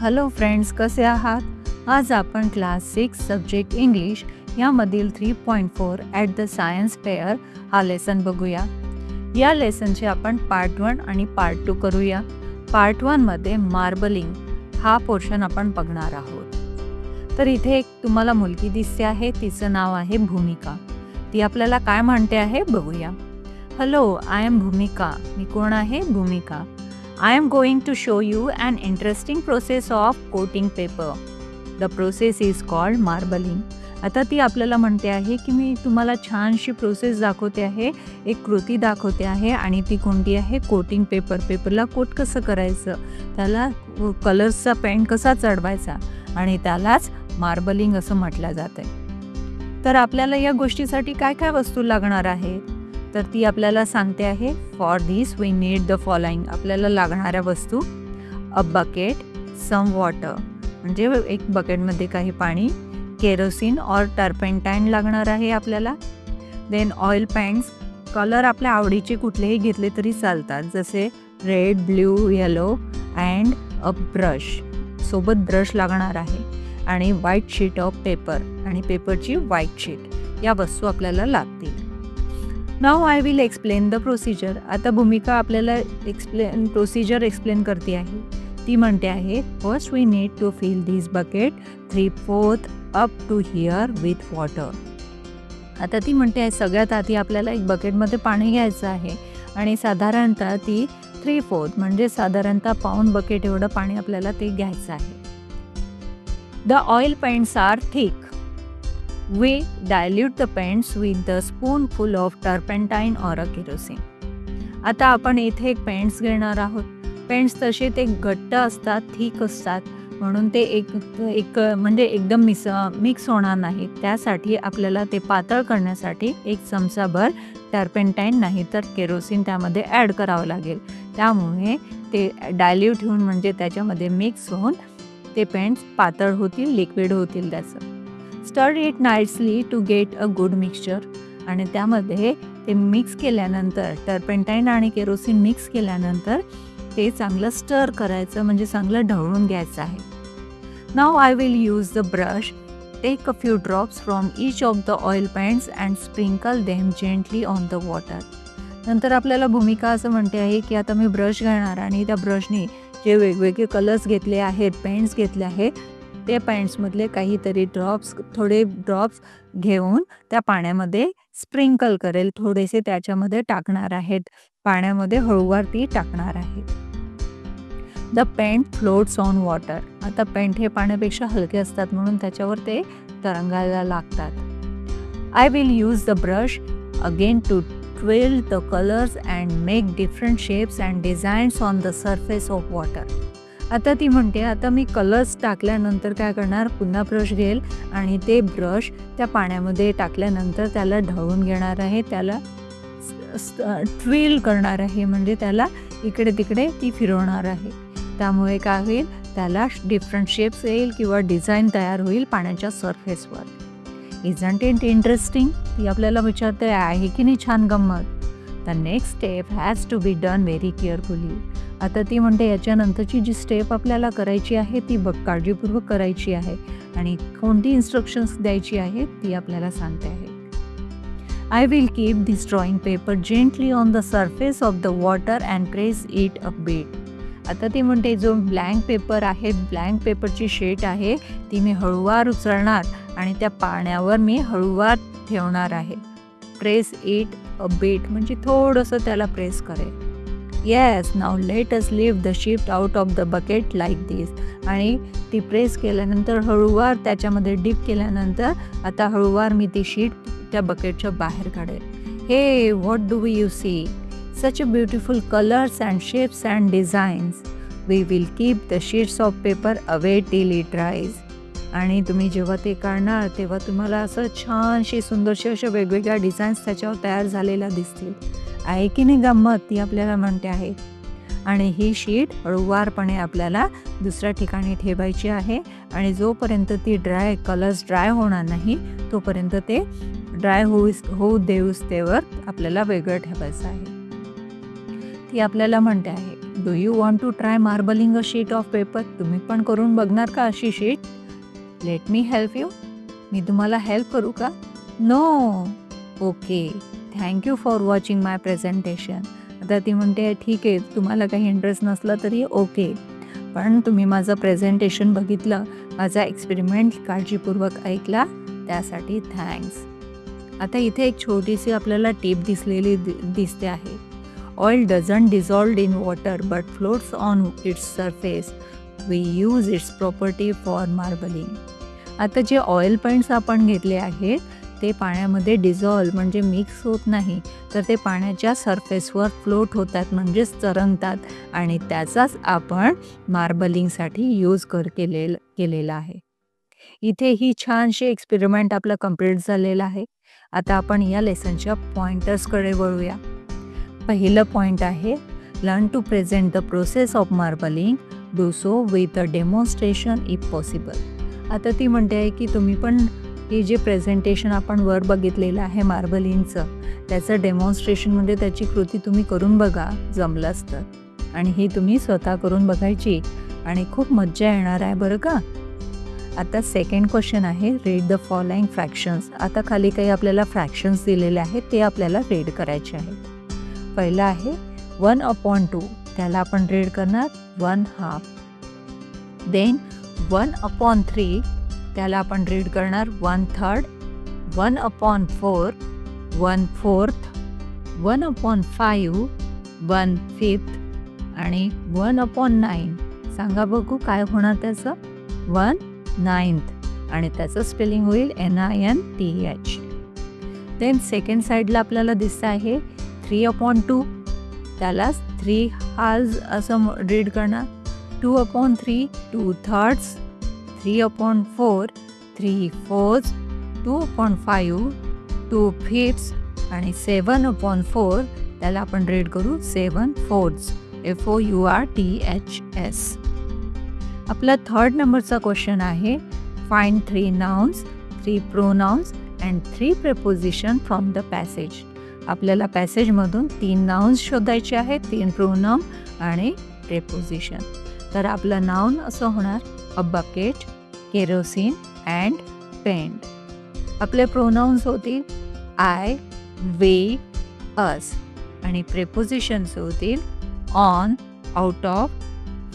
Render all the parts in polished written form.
Hello friends, कसे आहात? आज आपण क्लास 6 सब्जेक्ट इंग्लिश यामधील 3.4 ॲट द सायन्स फेअर हा लेसन बघूया. या लेसनचे आपण पार्ट 1 आणि पार्ट 2 करूया. पार्ट 1 मध्ये मार्बलिंग हा पोर्शन आपण बघणार आहोत. तर इथे एक तुम्हाला मुलगी दिसते आहे, तिचं नाव आहे भूमिका. ती आपल्याला काय म्हणते आहे बघूया. हॅलो, आय एम भूमिका. मी कोण आहे? भूमिका. I am going to show you an interesting process of coating paper. The process is called marbling. आता ती आपल्याला म्हणते आहे की मी तुम्हाला छानशी प्रोसेस दाखवते आहे, एक कृती दाखवते आहे आणि ती कोणती आहे? Coating paper. पेपरला कोट कसं करायचं, त्याला कलर्सचा पेंट कसा चढवायचा आणि त्यालाच मार्बलिंग असं म्हटलं जातं. तर आपल्याला या गोष्टीसाठी काय काय वस्तू लागणार आहेत? तर ती आपल्याला सांगते आहे, for this we need the following. आपल्याला लागणाऱ्या वस्तू: अ बकेट, सम वॉटर म्हणजे एक बकेटमध्ये काही पाणी, केरोसिन ऑर टर्पेंटाईन लागणार आहे आपल्याला, देन ऑइल पेंट्स, कलर आपल्या आवडीचे कुठलेही घेतले तरी चालतात, जसे red, blue, yellow, and a brush. सोबत ब्रश लागणार आहे आणि व्हाईट शीट ऑफ पेपर आणि पेपरची व्हाईट शीट. या वस्तू आपल्याला लागतील. Now I will explain the procedure. आता भूमिका आपल्याला प्रोसिजर एक्सप्लेन करते आहे. ती म्हणते आहे, first we need to fill this bucket 3/4 up to here with water. आता ती म्हणते आहे, सगळ्यात आधी आपल्याला एक बकेटमध्ये पाणी घ्यायचं आहे आणि साधारणतः ती 3/4 म्हणजे साधारणतः पाऊण बकेट एवढं पाणी आपल्याला ते घ्यायचं आहे. The oil paints are thick. We dilute the paints with the spoonful of turpentine or a kerosene. आता आपण इथे एक पेंट्स घेणार आहोत. पेंट्स तसे ते घट्ट असतात, थिक असतात, म्हणून ते एक म्हणजे एकदम मिक्स होणार नाही. त्यासाठी आपल्याला ते पातळ करण्यासाठी एक चमचाभर टर्पेंटाईन नाही तर केरोसिन त्यामध्ये ॲड करावं लागेल. त्यामुळे ते डायल्यूट होऊन म्हणजे त्याच्यामध्ये मिक्स होऊन ते पेंट्स पातळ होतील, लिक्विड होतील. त्याचं stir it nicely to get a good mixture. आणि त्यामध्ये ते मिक्स केल्यानंतर टर्पेंटाईन आणि केरोसिन मिक्स केल्यानंतर ते चांगलं स्टर करायचं म्हणजे चांगलं ढवळून घ्यायचं आहे. Now I will use the brush. Take a few drops from each of the oil paints and sprinkle them gently on the water. नंतर आपल्याला भूमिका असं म्हणते आहे की आता मी ब्रश घेणार आणि त्या ब्रशने जे वेगवेगळे कलर्स घेतले आहेत, पेंट्स घेतले आहेत, ते पेंट्समधले काहीतरी थोडे ड्रॉप्स घेऊन त्या पाण्यामध्ये स्प्रिंकल करेल, थोडेसे त्याच्यामध्ये टाकणार आहेत, पाण्यामध्ये हळूवार ती टाकणार आहे. The paint floats on water. आता पेंट हे पाण्यापेक्षा हलके असतात म्हणून त्याच्यावर ते तरंगायला लागतात. I will use the brush again to twirl the colours and make different shapes and designs on the surface of water. आता ती म्हणते, आता मी कलर्स टाकल्यानंतर काय करणार, पुन्हा ब्रश घेईल आणि ते ब्रश त्या पाण्यामध्ये टाकल्यानंतर त्याला ढवळून घेणार आहे, त्याला ट्विल करणार आहे म्हणजे त्याला इकडे तिकडे ती फिरवणार आहे. त्यामुळे काय होईल, त्याला डिफरंट शेप्स येईल किंवा डिझाईन तयार होईल पाण्याच्या सरफेसवर. Isn't it interesting. ती आपल्याला विचारते, आहे की नाही छान गंमत. The next step has to be done very carefully. आता ती म्हणते, याच्यानंतरची जी स्टेप आपल्याला करायची आहे ती काळजीपूर्वक करायची आहे आणि कोणती इन्स्ट्रक्शन्स द्यायची आहे ती आपल्याला सांगते आहे. I will keep this drawing paper gently on the surface of the water and press it a bit. आता ती म्हणते, जो ब्लँक पेपर आहे, ब्लँक पेपरची शीट आहे, ती मी हळूवार उचलणार आणि त्या पाण्यावर मी हळूवार ठेवणार आहे. प्रेस इट अ बीट म्हणजे थोडंसं त्याला प्रेस करेल. Yes, now let us lift the sheet out of the bucket like this. आणि ती प्रेस केल्यानंतर हळूवार त्याच्यामध्ये डिप केल्यानंतर आता हळूवार मी ती शीट त्या बकेटच्या बाहेर काढेल. Hey, what do you see? Such a beautiful colours and shapes and designs. We will keep the sheets of paper away till it dries. आणि तुम्ही जेव्हा ते काढणार तेव्हा तुम्हाला असं छानशी सुंदरशी अशा वेगवेगळ्या डिझाईन्स त्याच्यावर तयार झालेल्या दिसतील. आहे की नाही गंमत? ती आपल्याला म्हणते आहे. आणि ही शीट हळूवारपणे आपल्याला दुसऱ्या ठिकाणी ठेवायची आहे आणि जोपर्यंत ती कलर्स ड्राय होणार नाही तोपर्यंत ते ड्राय होऊ देऊस तेवर आपल्याला वेगळं ठेवायचं आहे. ती आपल्याला म्हणते आहे, do you want to try marbling a sheet of paper? तुम्ही पण करून बघणार का अशी sheet? Let me help you. मी तुम्हाला हेल्प करू का? No. Okay, thank you for watching my presentation. आता ती म्हणते ठीक आहे, तुम्हाला काही इंटरेस्ट नसला तरी ओके, पण तुम्ही माझं प्रेझेंटेशन बघितलं, माझा एक्सपेरिमेंट काळजीपूर्वक ऐकला, त्यासाठी थँक्स. आता इथे एक छोटीशी आपल्याला टिप दिसते आहे. Oil doesn't dissolved in water but floats on its surface. We use its property for marbling. आता जे ऑइल पेंट्स आपण घेतले आहेत ते पाण्यामध्ये डिझॉल्व म्हणजे मिक्स होत नाही, तर ते पाण्याच्या सरफेसवर फ्लोट होतात, म्हणजेच तरंगतात, आणि त्याचाच आपण मार्बलिंगसाठी यूज केलेला आहे. इथे ही छानशी एक्सपेरिमेंट आपला कंप्लीट झालेला आहे. आता आपण या लेसनच्या पॉइंटर्सकडे वळूया. पहिलं पॉइंट आहे, learn to present the process of marbling. Do so with a demonstration if possible. आता ती म्हणते आहे की तुम्ही पण हे जे प्रेझेंटेशन आपण वर बघितलेलं आहे मार्बलिंगचं, त्याचं डेमॉन्स्ट्रेशन म्हणजे त्याची कृती तुम्ही करून बघा जमलंच तर, आणि ही तुम्ही स्वतः करून बघायची आणि खूप मज्जा येणार आहे बरं का. आता सेकंड क्वेश्चन आहे, रीड द फॉलोइंग फ्रॅक्शन्स. आता खाली काही आपल्याला फ्रॅक्शन्स दिलेले आहेत ते आपल्याला रीड करायचे आहेत. पहिलं आहे 1/2, त्याला आपण रीड करणार 1/2. देन 1/3, त्याला आपण रीड करणार 1/3. 1/4, 1/4. 1/5, 1/5. आणि 1/9. सांगा बघू काय होणार त्याचं? 1/9. आणि त्याचं स्पेलिंग होईल NINTH. देन सेकंड साईडला आपल्याला दिसतं आहे 3/2, त्याला 3 हाल्स असं रीड करणार. 2/3, 2/3. 3/4, 3/4. 2/5, 2/5. आणि 7/4, त्याला आपण रीड करू 7/4. FOURTHS. आपला थर्ड नंबरचा क्वेश्चन आहे, find 3 nouns, 3 pronounce and 3 preposition from the passage. आपल्याला पॅसेजमधून 3 नाउन्स शोधायचे आहेत, 3 प्रोनाउन आणि प्रेपोजिशन. तर आपलं नाउन असं होणार a bucket, kerosene and paint. आपले प्रोनाउन्स होतील आय, वे, अस. आणि प्रेपोजिशन्स होतील on, out of,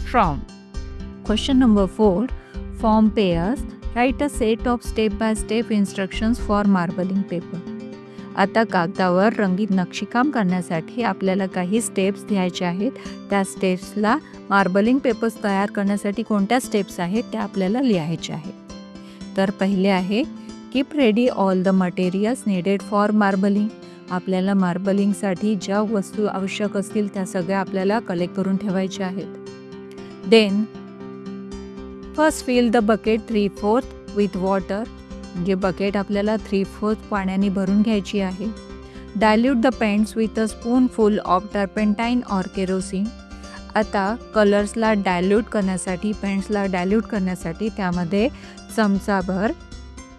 from. Question number 4, form pairs. Write a set of step-by-step instructions for marbling paper. आता कागदावर रंगीत नक्षीकाम करण्यासाठी आपल्याला काही स्टेप्स घ्यायच्या आहेत. त्या स्टेप्सला मार्बलिंग पेपर्स तयार करण्यासाठी कोणत्या स्टेप्स आहेत त्या आपल्याला लिहायच्या आहेत. तर पहिले आहे, keep ready all the materials needed for marbling. आपल्याला मार्बलिंगसाठी ज्या वस्तू आवश्यक असतील त्या सगळ्या आपल्याला कलेक्ट करून ठेवायच्या आहेत. Then first fill the bucket 3/4 with water. म्हणजे बकेट आपल्याला 3/4 पाण्याने भरून घ्यायची आहे. Dilute the paints with a spoonful of turpentine or kerosene. आता कलर्सला डायल्यूट करण्यासाठी, पेंट्सला डायल्यूट करण्यासाठी त्यामध्ये चमचाभर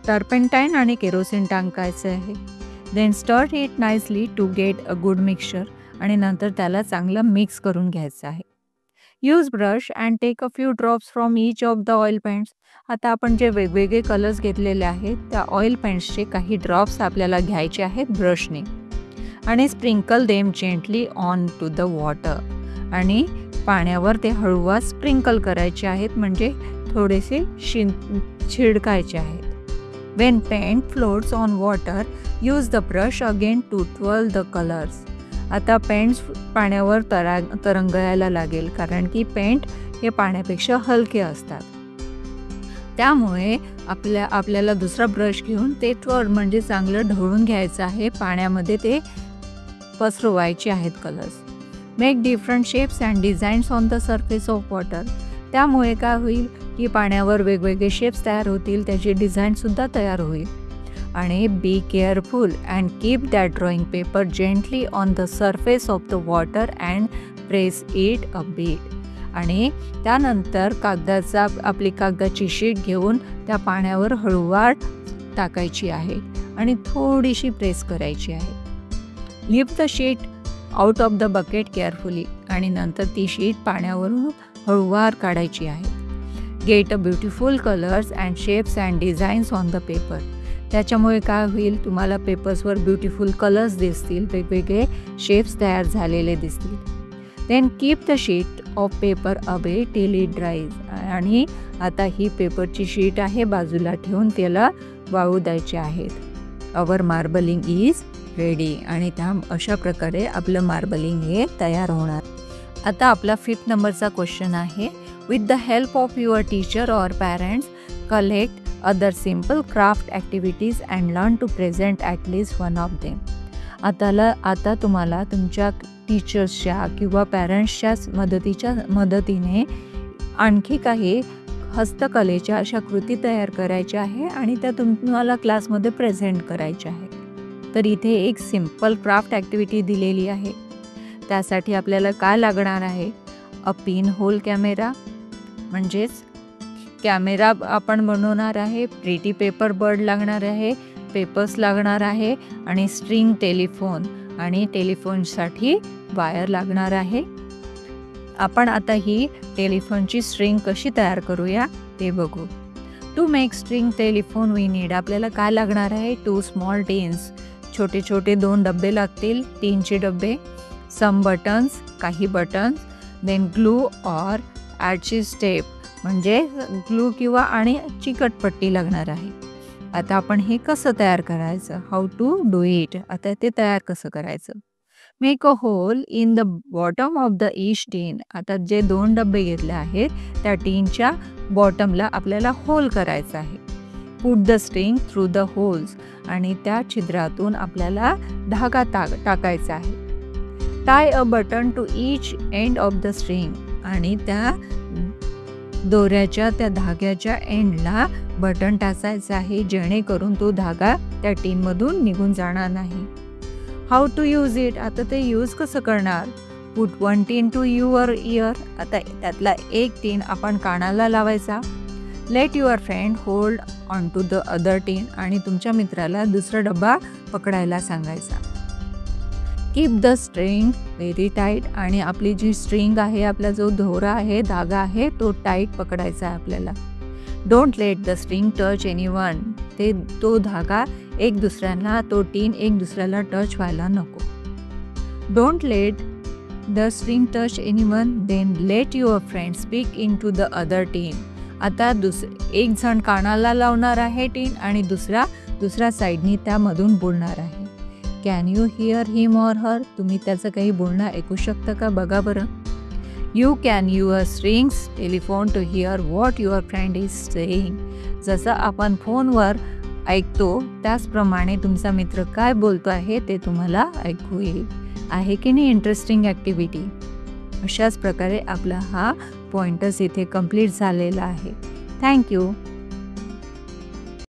टर्पेंटाईन आणि केरोसिन टाकायचे आहे. Then stir it nicely to get a good mixture. आणि नंतर त्याला चांगलं मिक्स करून घ्यायचं आहे. Use brush and take a few drops from each of the oil paints. आता आपण जे वेगवेगळे कलर्स घेतलेले आहेत त्या ऑइल पेंट्सचे काही ड्रॉप्स आपल्याला घ्यायचे आहेत ब्रशने, आणि sprinkle them gently on to the water. आणि पाण्यावर ते हळूवार स्प्रिंकल करायचे आहेत, म्हणजे थोडेसे छिडकायचे आहेत. When paint floats on water, use the brush again to twirl the colours. आता पेंट्स पाण्यावर तरंगायला लागेल, कारण की पेंट हे पाण्यापेक्षा हलके असतात. त्यामुळे आपल्याला दुसरा ब्रश घेऊन ते म्हणजे चांगलं ढवळून घ्यायचं आहे. पाण्यामध्ये ते पसरवायचे आहेत colours. Make different shapes and designs on the surface of water. त्यामुळे काय होईल की पाण्यावर वेगवेगळे शेप्स तयार होतील, त्याची डिझाईनसुद्धा तयार होईल. आणि be careful and keep that drawing paper gently on the surface of the water and press it a bit. आणि त्यानंतर आपली कागदाची शीट घेऊन त्या पाण्यावर हळूवार टाकायची आहे आणि थोडीशी प्रेस करायची आहे. Lift the sheet out of the bucket carefully आणि नंतर ती शीट पाण्यावरून हळूवार काढायची आहे. Get a beautiful colours and shapes and designs on the paper. त्याच्यामुळे काय होईल, तुम्हाला पेपर्सवर ब्युटिफुल कलर्स दिसतील, वेगवेगळे शेप्स तयार झालेले दिसतील. Then keep the sheet of paper away till it dries. आणि आता ही पेपरची शीट आहे बाजूला ठेवून त्याला वाळू द्यायचे आहेत. Our marbling is ready. आणि त्या अशा प्रकारे आपलं मार्बलिंग हे तयार होणार. आता आपला 5th नंबरचा क्वेश्चन आहे. With the help of your teacher or parents collect other simple craft activities and learn to present at least one of them. आता तुम्हाला तुमच्या टीचर्सच्या किंवा पॅरेंट्सच्या मदतीने आणखी काही हस्तकलेच्या अशा कृती तयार करायच्या आहे आणि त्या तुम्हाला क्लासमध्ये प्रेझेंट करायच्या आहे. तर इथे एक सिम्पल क्राफ्ट ॲक्टिव्हिटी दिलेली आहे. त्यासाठी आपल्याला काय लागणार आहे, अ पिन होल कॅमेरा, म्हणजेच कॅमेरा आपण बनवणार आहे, प्रिटी पेपर बर्ड लागणार आहे, पेपर्स लागणार आहे आणि स्ट्रिंग टेलिफोन, आणि टेलिफोनसाठी वायर लागणार आहे. आपण आता ही टेलिफोनची स्ट्रिंग कशी तयार करूया ते बघू. To make string telephone we need. आपल्याला काय लागणार आहे, 2 स्मॉल टिन्स, छोटे छोटे 2 डबे लागतील, टीनचे डबे, सम बटन्स, काही buttons, then glue or adhesive tape, म्हणजे ग्लू किंवा आणि चिकटपट्टी लागणार आहे. आता आपण हे कसं तयार करायचं, हाऊ टू डू इट. आता ते तयार कसं करायचं. Make a hole in the bottom of the each tin. आता जे 2 डबे घेतले आहेत त्या टीनच्या बॉटमला आपल्याला होल करायचं आहे. Put the string through the holes. आणि त्या छिद्रातून आपल्याला धागा टाकायचा आहे. Tie a button to each end of the string. आणि त्या दोऱ्याच्या त्या धाग्याच्या एंडला बटन टाकायचं आहे, जेणेकरून तो धागा त्या टीनमधून निघून जाणार नाही. How to use it. आता ते यूज कसं करणार. Put 1 tin to your ear. आता त्यातला एक टीन आपण कानाला लावायचा. Let your friend hold on to the other tin. आणि तुमच्या मित्राला दुसरा डबा पकडायला सांगायचा. Keep the string very tight. आणि आपली जी स्ट्रिंग आहे, आपला जो दोरा आहे, धागा आहे, तो टाईट पकडायचा आहे आपल्याला. Don't let the string touch anyone. तो धागा एक दुसऱ्यांना, तो टीन एक दुसऱ्याला टच व्हायला नको. Don't let the string touch anyone. Then let your friend speak in to the other tin. आता एक जण कानाला लावणार आहे टीन आणि दुसऱ्या साईडनी त्यामधून बोलणार आहे. Can you hear him or her. तुम्ही त्याचं काही बोलणं ऐकू शकता का, बघा बरं. You can your strings telephone to hear what your friend is saying. जसं आपण फोनवर ऐकतो त्याचप्रमाणे तुमचा मित्र काय बोलतो आहे ते तुम्हाला ऐकू येईल. आहे की नाही इंटरेस्टिंग ॲक्टिव्हिटी. अशाच प्रकारे आपला हा पॉइंटर्स इथे कंप्लीट झालेला आहे. थँक्यू.